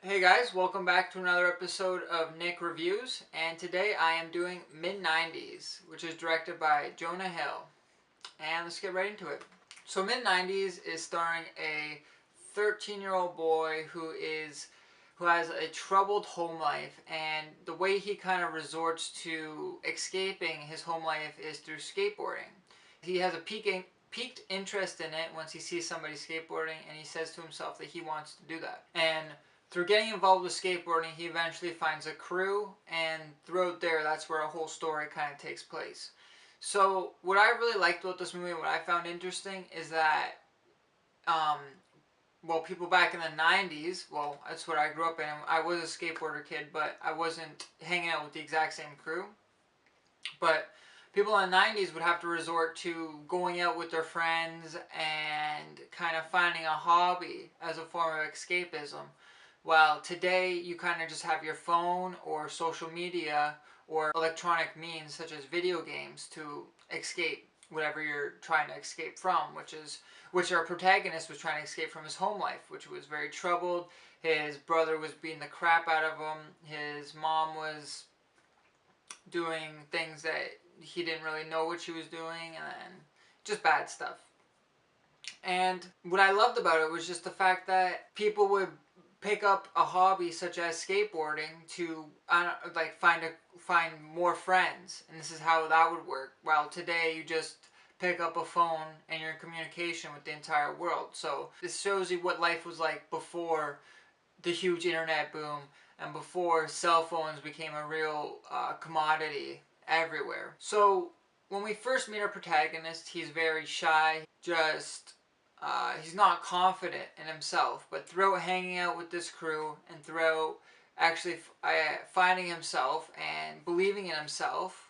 Hey guys, welcome back to another episode of Nick Reviews, and today I am doing Mid90's, which is directed by Jonah Hill. And let's get right into it. So Mid90's is starring a 13-year-old boy who has a troubled home life, and the way he kind of resorts to escaping his home life is through skateboarding. He has a peaked interest in it once he sees somebody skateboarding, and he says to himself that he wants to do that. And through getting involved with skateboarding, he eventually finds a crew, and throughout there, that's where a whole story kind of takes place. So, what I really liked about this movie, and what I found interesting, is that, um, people back in the 90s, well, that's what I grew up in. I was a skateboarder kid, but I wasn't hanging out with the exact same crew. But people in the 90s would have to resort to going out with their friends and kind of finding a hobby as a form of escapism. While today you kind of just have your phone or social media or electronic means such as video games to escape whatever you're trying to escape from, which our protagonist was trying to escape from his home life, which was very troubled. His brother was beating the crap out of him. His mom was doing things that he didn't really know what she was doing, and just bad stuff. And what I loved about it was just the fact that people would pick up a hobby such as skateboarding to find more friends, and this is how that would work. While today you just pick up a phone and you're in communication with the entire world. So this shows you what life was like before the huge internet boom and before cell phones became a real commodity everywhere. So when we first meet our protagonist, he's very shy, he's not confident in himself, but throughout hanging out with this crew and throughout actually finding himself and believing in himself,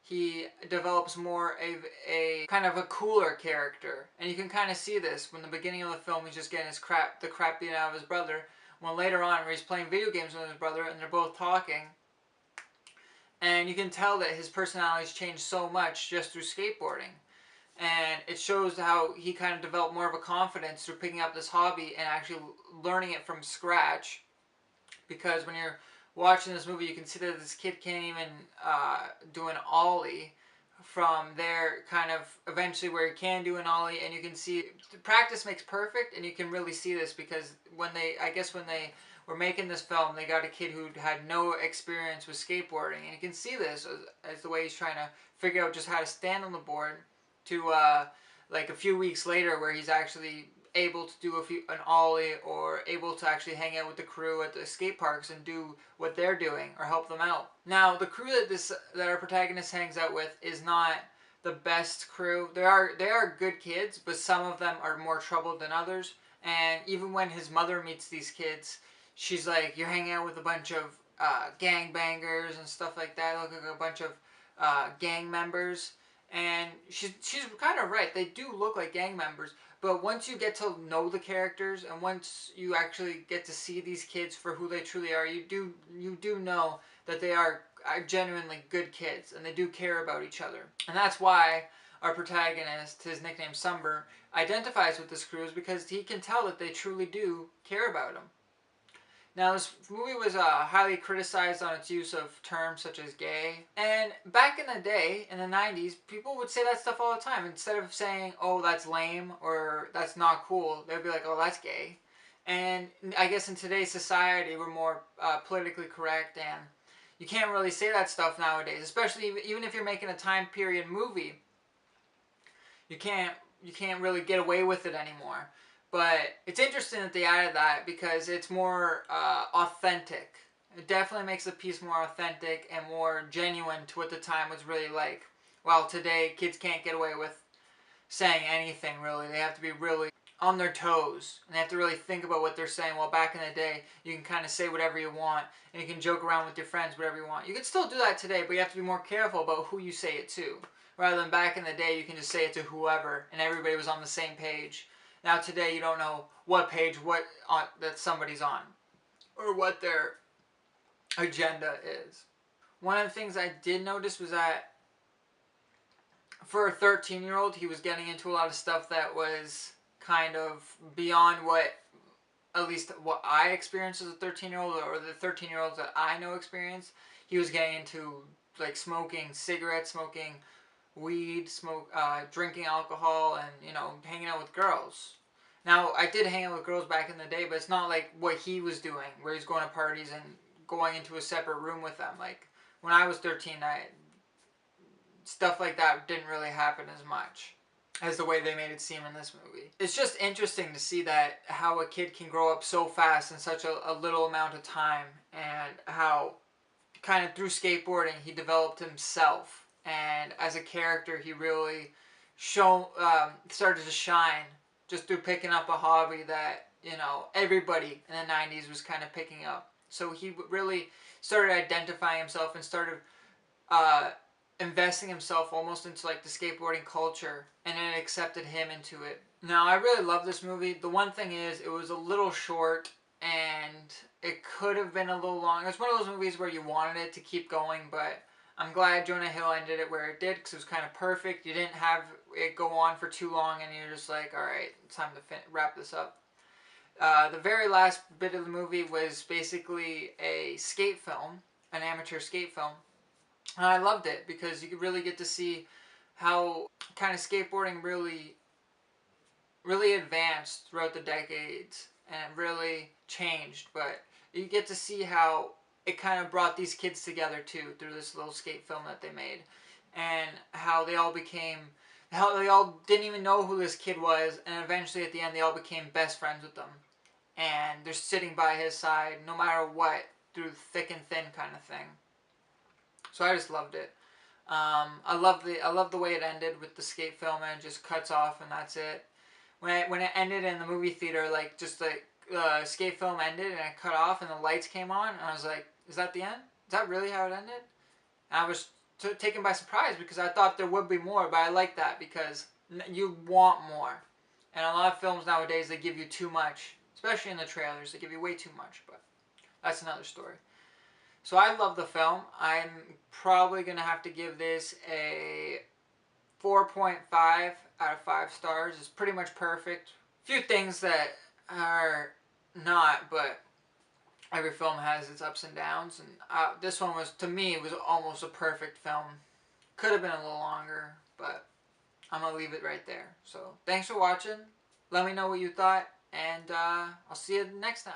he develops more of a kind of a cooler character. And you can kind of see this when the beginning of the film he's just getting the crap beaten out of his brother, when later on where he's playing video games with his brother and they're both talking, and you can tell that his personality's changed so much just through skateboarding. And it shows how he kind of developed more of a confidence through picking up this hobby and actually learning it from scratch. Because when you're watching this movie, you can see that this kid can't even do an ollie. From there, kind of eventually where he can do an ollie, and you can see practice makes perfect, and you can really see this because when they were making this film, they got a kid who had no experience with skateboarding, and you can see this as the way he's trying to figure out just how to stand on the board to like a few weeks later where he's actually able to do an ollie or able to actually hang out with the crew at the skate parks and do what they're doing or help them out. Now the crew that our protagonist hangs out with is not the best crew. They are good kids, but some of them are more troubled than others. And even when his mother meets these kids, she's like, "You're hanging out with a bunch of gangbangers and stuff like that. Look like a bunch of gang members." And she's kind of right. They do look like gang members, but once you get to know the characters and once you actually get to see these kids for who they truly are, you do know that they are genuinely good kids and they do care about each other. And that's why our protagonist, his nickname Summer, identifies with this crew, is because he can tell that they truly do care about him. Now, this movie was highly criticized on its use of terms such as gay. And back in the day, in the 90s, people would say that stuff all the time. Instead of saying, "Oh, that's lame," or "that's not cool," they'd be like, "Oh, that's gay." And I guess in today's society, we're more politically correct, and you can't really say that stuff nowadays. Especially even if you're making a time period movie, you can't really get away with it anymore. But it's interesting that they added that because it's more authentic. It definitely makes the piece more authentic and more genuine to what the time was really like. While today, kids can't get away with saying anything, really. They have to be really on their toes, and they have to really think about what they're saying. While back in the day, you can kind of say whatever you want, and you can joke around with your friends whatever you want. You can still do that today, but you have to be more careful about who you say it to. Rather than back in the day, you can just say it to whoever, and everybody was on the same page. Now today you don't know what page that somebody's on or what their agenda is. One of the things I did notice was that for a 13-year-old, he was getting into a lot of stuff that was kind of beyond what at least what I experienced as a 13-year-old, or the 13-year-olds that I know experienced. He was getting into like smoking cigarettes, smoking weed, drinking alcohol, and hanging out with girls. Now I did hang out with girls back in the day, but it's not like what he was doing, where he's going to parties and going into a separate room with them. Like when I was 13, stuff like that didn't really happen as much as the way they made it seem in this movie. It's just interesting to see that how a kid can grow up so fast in such a little amount of time, and how kind of through skateboarding he developed himself, and as a character he really started to shine just through picking up a hobby that everybody in the 90s was kind of picking up. So he really started identifying himself and started investing himself almost into like the skateboarding culture, and it accepted him into it. Now I really love this movie. The one thing is it was a little short, and it could have been a little longer. It's one of those movies where you wanted it to keep going, but I'm glad Jonah Hill ended it where it did, because it was kind of perfect. You didn't have it go on for too long, and you're just like, alright, it's time to wrap this up. The very last bit of the movie was basically a skate film, an amateur skate film. And I loved it because you could really get to see how kind of skateboarding really advanced throughout the decades and really changed. But you get to see how it kind of brought these kids together too through this little skate film that they made, and how they all didn't even know who this kid was, and eventually at the end they all became best friends with them, and they're sitting by his side no matter what, through thick and thin kind of thing. So I just loved it. I love the way it ended with the skate film, and it just cuts off and that's it. When it ended in the movie theater, like just the skate film ended and it cut off and the lights came on, and I was like, is that the end? Is that really how it ended? And I was taken by surprise because I thought there would be more, but I like that because you want more. And a lot of films nowadays, they give you too much, especially in the trailers. They give you way too much, but that's another story. So I love the film. I'm probably going to have to give this a 4.5 out of 5 stars. It's pretty much perfect. A few things that are not, but every film has its ups and downs. And this one was, to me, was almost a perfect film. Could have been a little longer, but I'm going to leave it right there. So thanks for watching. Let me know what you thought, and I'll see you next time.